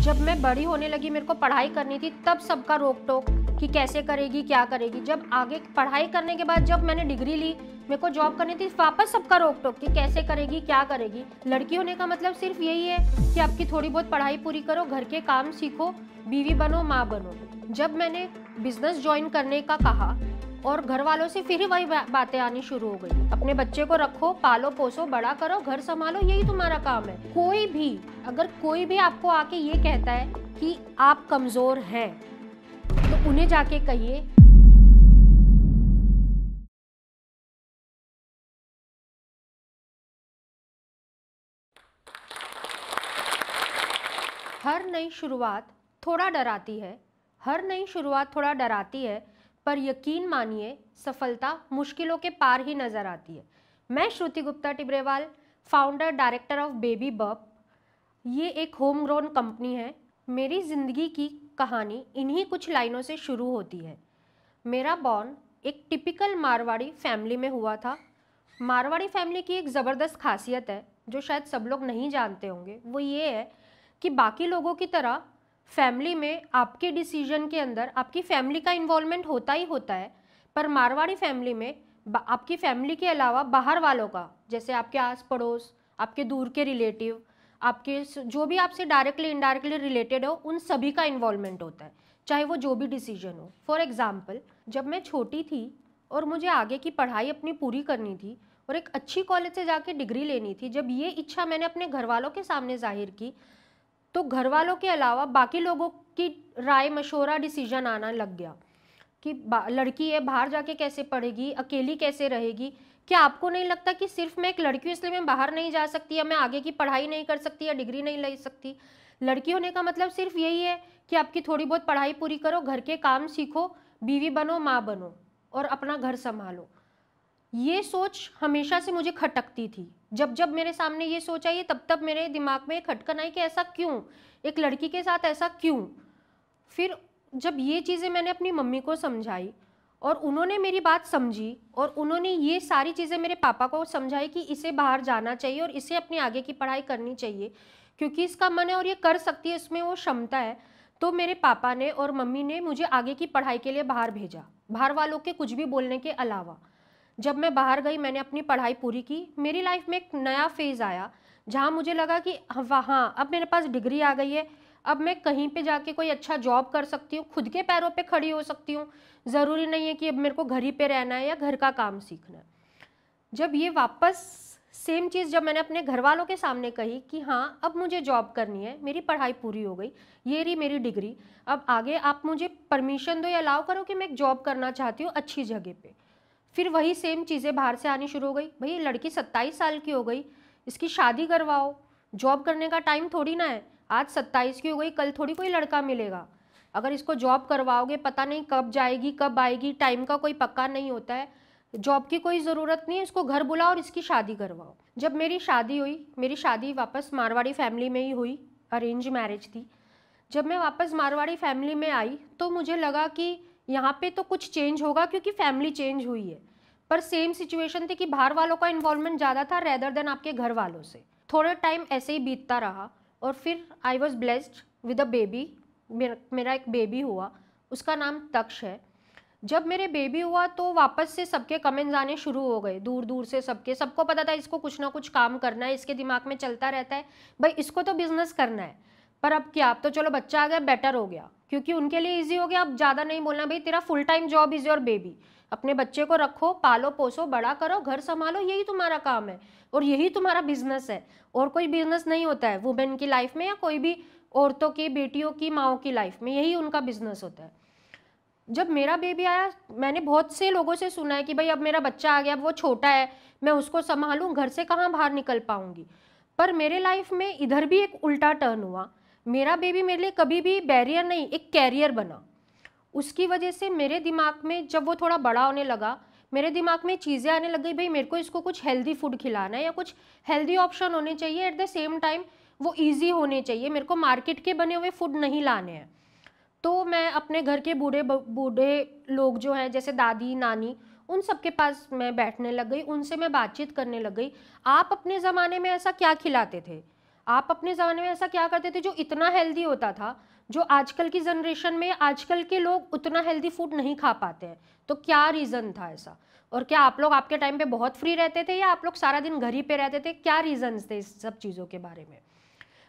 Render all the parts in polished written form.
जब मैं बड़ी होने लगी, मेरे को पढ़ाई करनी थी, तब सबका रोक टोक कि कैसे करेगी, क्या करेगी। जब आगे पढ़ाई करने के बाद जब मैंने डिग्री ली, मेरे को जॉब करनी थी, वापस सबका रोक टोक कि कैसे करेगी, क्या करेगी। लड़की होने का मतलब सिर्फ यही है कि आपकी थोड़ी बहुत पढ़ाई पूरी करो, घर के काम सीखो, बीवी बनो, माँ बनो। जब मैंने बिजनेस ज्वाइन करने का कहा और घर वालों से फिर वही बातें आनी शुरू हो गई, अपने बच्चे को रखो, पालो पोसो, बड़ा करो, घर संभालो, यही तुम्हारा काम है। कोई भी अगर कोई भी आपको आके ये कहता है कि आप कमजोर हैं, तो उन्हें जाके कहिए हर नई शुरुआत थोड़ा डराती है, हर नई शुरुआत थोड़ा डराती है, पर यकीन मानिए सफलता मुश्किलों के पार ही नजर आती है। मैं Shruti Gupta Tibrewal, founder director of baby bup. ये एक होम ग्रोन कंपनी है। मेरी ज़िंदगी की कहानी इन्हीं कुछ लाइनों से शुरू होती है। मेरा बॉर्न एक टिपिकल मारवाड़ी फैमिली में हुआ था। मारवाड़ी फैमिली की एक ज़बरदस्त खासियत है जो शायद सब लोग नहीं जानते होंगे, वो ये है कि बाकी लोगों की तरह फैमिली में आपके डिसीजन के अंदर आपकी फैमिली का इन्वॉल्वमेंट होता ही होता है, पर मारवाड़ी फैमिली में आपकी फैमिली के अलावा बाहर वालों का, जैसे आपके आस पड़ोस, आपके दूर के रिलेटिव, आपके जो भी आपसे डायरेक्टली इनडायरेक्टली रिलेटेड हो, उन सभी का इन्वॉल्वमेंट होता है, चाहे वो जो भी डिसीजन हो। फॉर एग्जाम्पल, जब मैं छोटी थी और मुझे आगे की पढ़ाई अपनी पूरी करनी थी और एक अच्छी कॉलेज से जाके डिग्री लेनी थी, जब ये इच्छा मैंने अपने घर वालों के सामने जाहिर की, तो घर वालों के अलावा बाकी लोगों की राय मशवरा डिसीजन आना लग गया कि लड़की है, बाहर जाके कैसे पढ़ेगी, अकेली कैसे रहेगी। क्या आपको नहीं लगता कि सिर्फ मैं एक लड़की हूँ इसलिए मैं बाहर नहीं जा सकती, या मैं आगे की पढ़ाई नहीं कर सकती, या डिग्री नहीं ले सकती? लड़की होने का मतलब सिर्फ यही है कि आपकी थोड़ी बहुत पढ़ाई पूरी करो, घर के काम सीखो, बीवी बनो, माँ बनो और अपना घर संभालो। ये सोच हमेशा से मुझे खटकती थी। जब जब मेरे सामने ये सोच आई, तब तब मेरे दिमाग में खटकन आई कि ऐसा क्यों, एक लड़की के साथ ऐसा क्यों। फिर जब ये चीज़ें मैंने अपनी मम्मी को समझाई और उन्होंने मेरी बात समझी और उन्होंने ये सारी चीज़ें मेरे पापा को समझाई कि इसे बाहर जाना चाहिए और इसे अपनी आगे की पढ़ाई करनी चाहिए क्योंकि इसका मन है और ये कर सकती है, इसमें वो क्षमता है, तो मेरे पापा ने और मम्मी ने मुझे आगे की पढ़ाई के लिए बाहर भेजा, बाहर वालों के कुछ भी बोलने के अलावा। जब मैं बाहर गई, मैंने अपनी पढ़ाई पूरी की, मेरी लाइफ में एक नया फेज़ आया जहाँ मुझे लगा कि हाँ, अब मेरे पास डिग्री आ गई है, अब मैं कहीं पे जाके कोई अच्छा जॉब कर सकती हूँ, खुद के पैरों पे खड़ी हो सकती हूँ। ज़रूरी नहीं है कि अब मेरे को घर ही पे रहना है या घर का काम सीखना है। जब ये वापस सेम चीज़ जब मैंने अपने घर वालों के सामने कही कि हाँ, अब मुझे जॉब करनी है, मेरी पढ़ाई पूरी हो गई, ये रही मेरी डिग्री, अब आगे आप मुझे परमिशन दो या अलाउ करो कि मैं एक जॉब करना चाहती हूँ अच्छी जगह पे। फिर वही सेम चीज़ें बाहर से आनी शुरू हो गई। भाई, लड़की 27 साल की हो गई, इसकी शादी करवाओ, जॉब करने का टाइम थोड़ी ना है। आज 27 की हो गई, कल थोड़ी कोई लड़का मिलेगा। अगर इसको जॉब करवाओगे, पता नहीं कब जाएगी कब आएगी, टाइम का कोई पक्का नहीं होता है। जॉब की कोई ज़रूरत नहीं है, इसको घर बुलाओ और इसकी शादी करवाओ। जब मेरी शादी हुई, मेरी शादी वापस मारवाड़ी फैमिली में ही हुई, अरेंज मैरिज थी। जब मैं वापस मारवाड़ी फैमिली में आई तो मुझे लगा कि यहाँ पे तो कुछ चेंज होगा क्योंकि फैमिली चेंज हुई है, पर सेम सिचुएशन थी कि बाहर वालों का इन्वॉल्वमेंट ज़्यादा था रेदर देन आपके घर वालों से। थोड़ा टाइम ऐसे ही बीतता रहा और फिर I was blessed with a baby. मेरा एक बेबी हुआ, उसका नाम तक्ष है। जब मेरे बेबी हुआ तो वापस से सबके कमेंट्स आने शुरू हो गए, दूर दूर से सबको पता था इसको कुछ ना कुछ काम करना है, इसके दिमाग में चलता रहता है भाई इसको तो बिजनेस करना है। पर अब क्या, अब तो चलो बच्चा आ गया, बेटर हो गया, क्योंकि उनके लिए इजी हो गया। अब ज़्यादा नहीं बोलना, भाई तेरा full time job is your baby, अपने बच्चे को रखो, पालो पोसो, बड़ा करो, घर संभालो, यही तुम्हारा काम है और यही तुम्हारा बिजनेस है। और कोई बिजनेस नहीं होता है वुमेन की लाइफ में या कोई भी औरतों की, बेटियों की, माओ की लाइफ में, यही उनका बिजनेस होता है। जब मेरा बेबी आया, मैंने बहुत से लोगों से सुना है कि भाई अब मेरा बच्चा आ गया, अब वो छोटा है, मैं उसको संभालूं, घर से कहाँ बाहर निकल पाऊंगी। पर मेरे लाइफ में इधर भी एक उल्टा टर्न हुआ। मेरा बेबी मेरे लिए कभी भी बैरियर नहीं, एक कैरियर बना। उसकी वजह से मेरे दिमाग में, जब वो थोड़ा बड़ा होने लगा, मेरे दिमाग में चीज़ें आने लग गई, भाई मेरे को इसको कुछ हेल्दी फूड खिलाना है या कुछ हेल्दी ऑप्शन होने चाहिए, एट द सेम टाइम वो ईजी होने चाहिए, मेरे को मार्केट के बने हुए फूड नहीं लाने हैं। तो मैं अपने घर के बूढ़े बूढ़े लोग जो हैं, जैसे दादी नानी, उन सबके पास मैं बैठने लग गई, उनसे मैं बातचीत करने लग गई। आप अपने ज़माने में ऐसा क्या खिलाते थे? आप अपने ज़माने में ऐसा क्या करते थे जो इतना हेल्दी होता था, जो आजकल की जनरेशन में आजकल के लोग उतना हेल्दी फूड नहीं खा पाते हैं? तो क्या रीज़न था ऐसा? और क्या आप लोग आपके टाइम पे बहुत फ्री रहते थे या आप लोग सारा दिन घर ही पे रहते थे? क्या रीज़न्स थे इस सब चीज़ों के बारे में?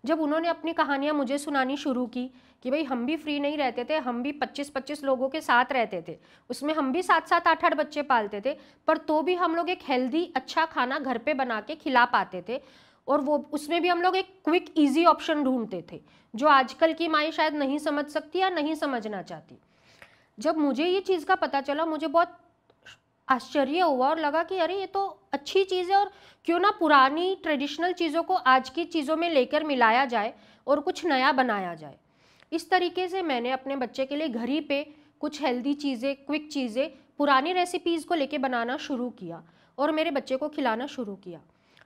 जब उन्होंने अपनी कहानियाँ मुझे सुनानी शुरू की कि भाई हम भी फ्री नहीं रहते थे, हम भी 25-25 लोगों के साथ रहते थे, उसमें हम भी 7-7 8-8 बच्चे पालते थे, पर तो भी हम लोग एक हेल्दी अच्छा खाना घर पे बना के खिला पाते थे। और वो उसमें भी हम लोग एक क्विक ईजी ऑप्शन ढूंढते थे, जो आजकल की माएँ शायद नहीं समझ सकती या नहीं समझना चाहती। जब मुझे ये चीज़ का पता चला, मुझे बहुत आश्चर्य हुआ और लगा कि अरे ये तो अच्छी चीज़ है, और क्यों ना पुरानी ट्रेडिशनल चीज़ों को आज की चीज़ों में लेकर मिलाया जाए और कुछ नया बनाया जाए। इस तरीके से मैंने अपने बच्चे के लिए घर ही पे कुछ हेल्दी चीज़ें, क्विक चीज़ें, पुरानी रेसिपीज़ को लेके बनाना शुरू किया और मेरे बच्चे को खिलाना शुरू किया।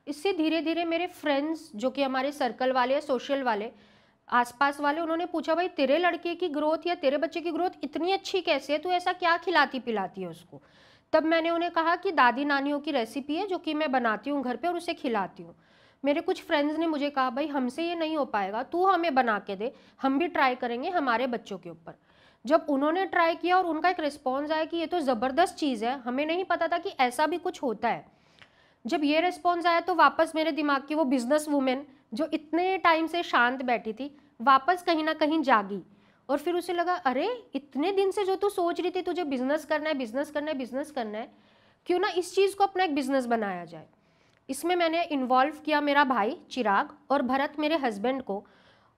इससे धीरे धीरे मेरे फ्रेंड्स, जो कि हमारे सर्कल वाले, सोशल वाले, आसपास वाले, उन्होंने पूछा भाई तेरे लड़के की ग्रोथ या तेरे बच्चे की ग्रोथ इतनी अच्छी कैसे है, तू ऐसा क्या खिलाती पिलाती है उसको? तब मैंने उन्हें कहा कि दादी नानियों की रेसिपी है जो कि मैं बनाती हूँ घर पे और उसे खिलाती हूँ। मेरे कुछ फ्रेंड्स ने मुझे कहा भाई हमसे ये नहीं हो पाएगा, तू हमें बना के दे, हम भी ट्राई करेंगे हमारे बच्चों के ऊपर। जब उन्होंने ट्राई किया और उनका एक रिस्पॉन्स आया कि ये तो ज़बरदस्त चीज़ है, हमें नहीं पता था कि ऐसा भी कुछ होता है। जब ये रिस्पॉन्स आया तो वापस मेरे दिमाग की वो बिजनेस वूमेन जो इतने टाइम से शांत बैठी थी, वापस कहीं ना कहीं जागी। और फिर उसे लगा अरे इतने दिन से जो तू सोच रही थी तुझे बिजनेस करना है, बिजनेस करना है, बिजनेस करना है, क्यों ना इस चीज़ को अपना एक बिजनेस बनाया जाए। इसमें मैंने इन्वॉल्व किया मेरा भाई चिराग और भरत मेरे हस्बैंड को,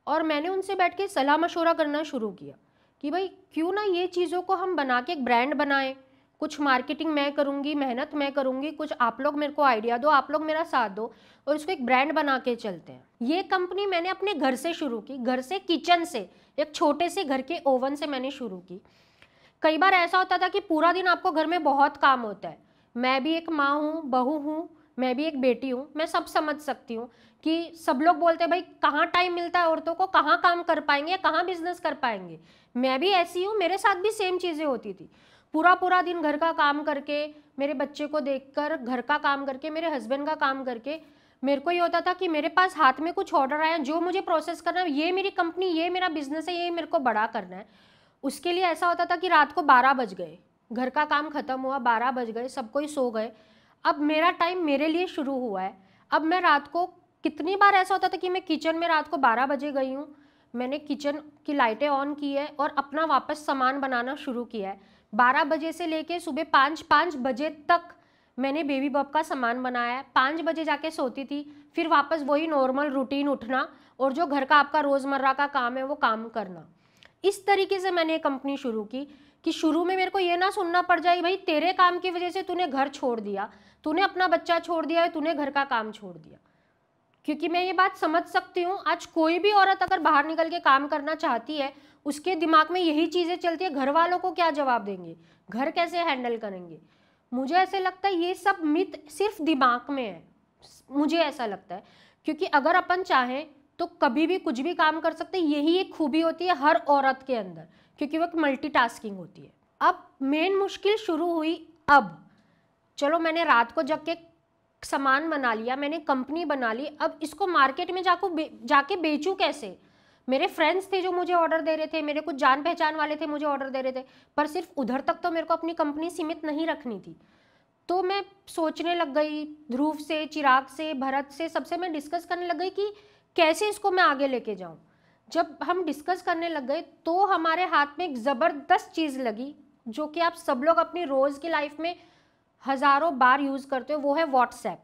और मैंने उनसे बैठ के सलाह मशवरा करना शुरू किया कि भाई क्यों ना ये चीज़ों को हम बना के एक ब्रांड बनाएं। कुछ मार्केटिंग मैं करूँगी, मेहनत मैं करूँगी, कुछ आप लोग मेरे को आइडिया दो, आप लोग मेरा साथ दो और इसको एक ब्रांड बना के चलते हैं। ये कंपनी मैंने अपने घर से शुरू की, घर से, किचन से, एक छोटे से घर के ओवन से मैंने शुरू की। कई बार ऐसा होता था कि पूरा दिन आपको घर में बहुत काम होता है। मैं भी एक माँ हूँ, बहू हूँ, मैं भी एक बेटी हूँ, मैं सब समझ सकती हूँ कि सब लोग बोलते हैं भाई कहाँ टाइम मिलता है औरतों को, कहाँ काम कर पाएंगे, कहाँ बिजनेस कर पाएंगे। मैं भी ऐसी हूँ, मेरे साथ भी सेम चीज़ें होती थी। पूरा पूरा दिन घर का काम करके, मेरे बच्चे को देखकर, घर का काम करके, मेरे हस्बैंड का काम करके, मेरे को ये होता था कि मेरे पास हाथ में कुछ ऑर्डर आया, जो मुझे प्रोसेस करना है, ये मेरी कंपनी, ये मेरा बिजनेस है, ये मेरे को बड़ा करना है। उसके लिए ऐसा होता था कि रात को 12 बज गए, घर का काम खत्म हुआ, 12 बज गए, सब कोई सो गए, अब मेरा टाइम मेरे लिए शुरू हुआ है। अब मैं रात को, कितनी बार ऐसा होता था कि मैं किचन में रात को 12 बजे गई हूँ, मैंने किचन की लाइटें ऑन की है और अपना वापस सामान बनाना शुरू किया है। 12 बजे से लेके सुबह 5 बजे तक मैंने बेबी बॉब का सामान बनाया है। 5 बजे जाके सोती थी, फिर वापस वही नॉर्मल रूटीन उठना और जो घर का आपका रोज़मर्रा का काम है वो काम करना। इस तरीके से मैंने कंपनी शुरू की कि शुरू में मेरे को ये ना सुनना पड़ जाए भाई तेरे काम की वजह से तूने घर छोड़ दिया, तूने अपना बच्चा छोड़ दिया है, तूने घर का काम छोड़ दिया। क्योंकि मैं ये बात समझ सकती हूँ, आज कोई भी औरत अगर बाहर निकल के काम करना चाहती है, उसके दिमाग में यही चीज़ें चलती है, घर वालों को क्या जवाब देंगे, घर कैसे हैंडल करेंगे। मुझे ऐसे लगता है ये सब मिथ सिर्फ दिमाग में है, मुझे ऐसा लगता है। क्योंकि अगर अपन चाहें तो कभी भी कुछ भी काम कर सकते हैं, यही एक खूबी होती है हर औरत के अंदर, क्योंकि वो एक मल्टीटास्किंग होती है। अब मेन मुश्किल शुरू हुई। अब चलो मैंने रात को जग के सामान बना लिया, मैंने कंपनी बना ली, अब इसको मार्केट में जाके बेचूं कैसे। मेरे फ्रेंड्स थे जो मुझे ऑर्डर दे रहे थे, मेरे कुछ जान पहचान वाले थे मुझे ऑर्डर दे रहे थे, पर सिर्फ उधर तक तो मेरे को अपनी कंपनी सीमित नहीं रखनी थी। तो मैं सोचने लग गई, ध्रुव से, चिराग से, भरत से, सबसे मैं डिस्कस करने लग गई कि कैसे इसको मैं आगे लेके जाऊं। जब हम डिस्कस करने लग गए तो हमारे हाथ में एक ज़बरदस्त चीज़ लगी, जो कि आप सब लोग अपनी रोज़ की लाइफ में हज़ारों बार यूज़ करते हो, वो है व्हाट्सएप।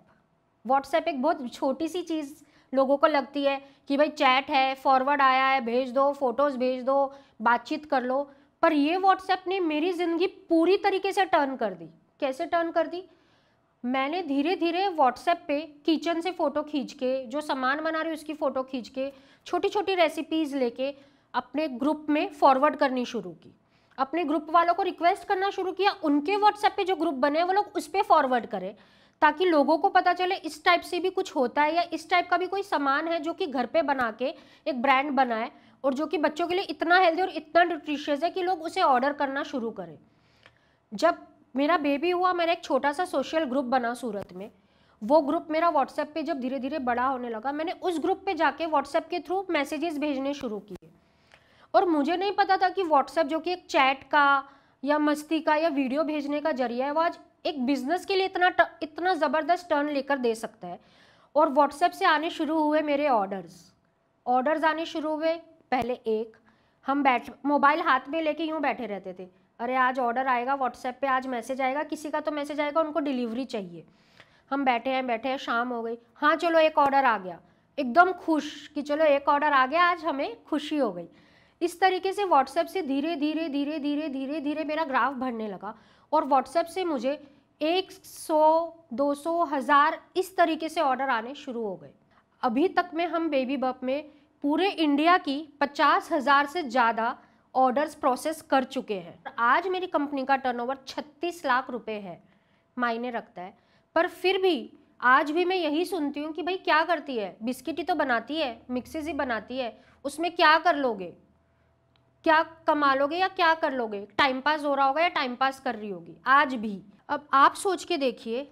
व्हाट्सएप एक बहुत छोटी सी चीज़ लोगों को लगती है कि भाई चैट है, फॉरवर्ड आया है, भेज दो, फोटोज़ भेज दो, बातचीत कर लो। पर ये व्हाट्सएप ने मेरी ज़िंदगी पूरी तरीके से टर्न कर दी। कैसे टर्न कर दी? मैंने धीरे धीरे व्हाट्सएप पे किचन से फ़ोटो खींच के, जो सामान बना रही हूँ उसकी फ़ोटो खींच के, छोटी छोटी रेसिपीज़ लेके अपने ग्रुप में फॉरवर्ड करनी शुरू की। अपने ग्रुप वालों को रिक्वेस्ट करना शुरू किया, उनके व्हाट्सएप पे जो ग्रुप बने वो लोग उस पर फॉरवर्ड करें, ताकि लोगों को पता चले इस टाइप से भी कुछ होता है, या इस टाइप का भी कोई सामान है जो कि घर पे बना के एक ब्रांड बनाए और जो कि बच्चों के लिए इतना हेल्दी और इतना न्यूट्रिशियस है कि लोग उसे ऑर्डर करना शुरू करें। जब मेरा बेबी हुआ, मेरा एक छोटा सा सोशल ग्रुप बना सूरत में, वो ग्रुप मेरा व्हाट्सएप पे जब धीरे धीरे बड़ा होने लगा, मैंने उस ग्रुप पे जाके व्हाट्सएप के थ्रू मैसेजेस भेजने शुरू किए। और मुझे नहीं पता था कि व्हाट्सएप जो कि एक चैट का या मस्ती का या वीडियो भेजने का जरिया है, वो आज एक बिजनेस के लिए इतना ज़बरदस्त टर्न लेकर दे सकता है। और व्हाट्सएप से आने शुरू हुए मेरे ऑर्डर्स आने शुरू हुए। पहले हम मोबाइल हाथ में लेके यूँ बैठे रहते थे, अरे आज ऑर्डर आएगा व्हाट्सएप पे, आज मैसेज आएगा, किसी का तो मैसेज आएगा, उनको डिलीवरी चाहिए। हम बैठे हैं, शाम हो गई, हाँ चलो एक ऑर्डर आ गया, एकदम खुश कि चलो एक ऑर्डर आ गया, आज हमें खुशी हो गई। इस तरीके से व्हाट्सएप से धीरे धीरे मेरा ग्राफ बढ़ने लगा। और व्हाट्सएप से मुझे 100, 200, 1000 इस तरीके से ऑर्डर आने शुरू हो गए। अभी तक में हम बेबी बप में पूरे इंडिया की 50,000 से ज़्यादा ऑर्डर्स प्रोसेस कर चुके हैं। आज मेरी कंपनी का टर्नओवर 36 लाख रुपए है, मायने रखता है। पर फिर भी आज भी मैं यही सुनती हूँ कि भाई क्या करती है, बिस्किट ही तो बनाती है, मिक्सेस ही बनाती है, उसमें क्या कर लोगे, क्या कमा लोगे या क्या कर लोगे, टाइम पास हो रहा होगा या टाइम पास कर रही होगी। आज भी अब आप सोच के देखिए,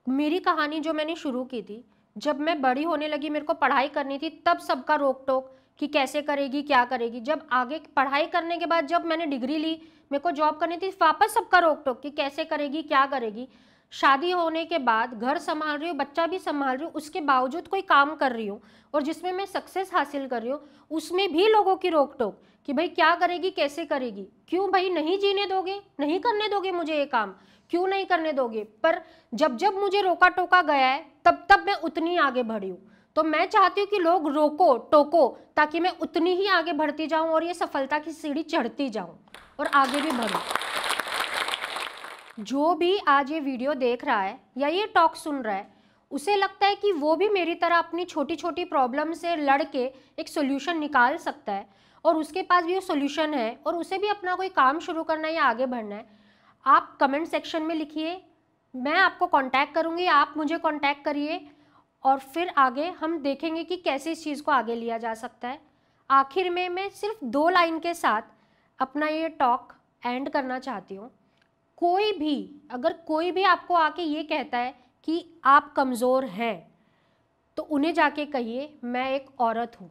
मेरी कहानी जो मैंने शुरू की थी, जब मैं बड़ी होने लगी, मेरे को पढ़ाई करनी थी, तब सबका रोक टोक कि कैसे करेगी, क्या करेगी। जब आगे पढ़ाई करने के बाद जब मैंने डिग्री ली, मेरे को जॉब करनी थी, वापस सबका रोक टोक कि कैसे करेगी, क्या करेगी। शादी होने के बाद घर संभाल रही हूँ, बच्चा भी संभाल रही हूँ, उसके बावजूद कोई काम कर रही हूँ और जिसमें मैं सक्सेस हासिल कर रही हूँ, उसमें भी लोगों की रोक टोक कि भाई क्या करेगी, कैसे करेगी, क्यों भाई नहीं जीने दोगे, नहीं करने दोगे मुझे ये काम, क्यों नहीं करने दोगे। पर जब जब मुझे रोका टोका गया है, तब तब मैं उतनी आगे बढ़ी हूँ। तो मैं चाहती हूँ कि लोग रोको टोको, ताकि मैं उतनी ही आगे बढ़ती जाऊँ और ये सफलता की सीढ़ी चढ़ती जाऊँ और आगे भी बढ़ूँ। जो भी आज ये वीडियो देख रहा है या ये टॉक सुन रहा है, उसे लगता है कि वो भी मेरी तरह अपनी छोटी छोटी प्रॉब्लम से लड़ के एक सोल्यूशन निकाल सकता है और उसके पास भी वो सोल्यूशन है और उसे भी अपना कोई काम शुरू करना है या आगे बढ़ना है, आप कमेंट सेक्शन में लिखिए, मैं आपको कांटेक्ट करूँगी, आप मुझे कांटेक्ट करिए और फिर आगे हम देखेंगे कि कैसे इस चीज़ को आगे लिया जा सकता है। आखिर में मैं सिर्फ 2 लाइन के साथ अपना ये टॉक एंड करना चाहती हूँ। अगर कोई भी आपको आके ये कहता है कि आप कमज़ोर हैं, तो उन्हें जाके कहिए मैं एक औरत हूँ।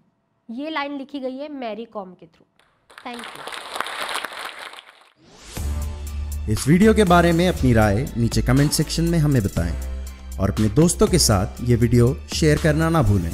ये लाइन लिखी गई है मैरी कॉम के थ्रू। Thank you. इस वीडियो के बारे में अपनी राय नीचे कमेंट सेक्शन में हमें बताएं और अपने दोस्तों के साथ ये वीडियो शेयर करना ना भूलें।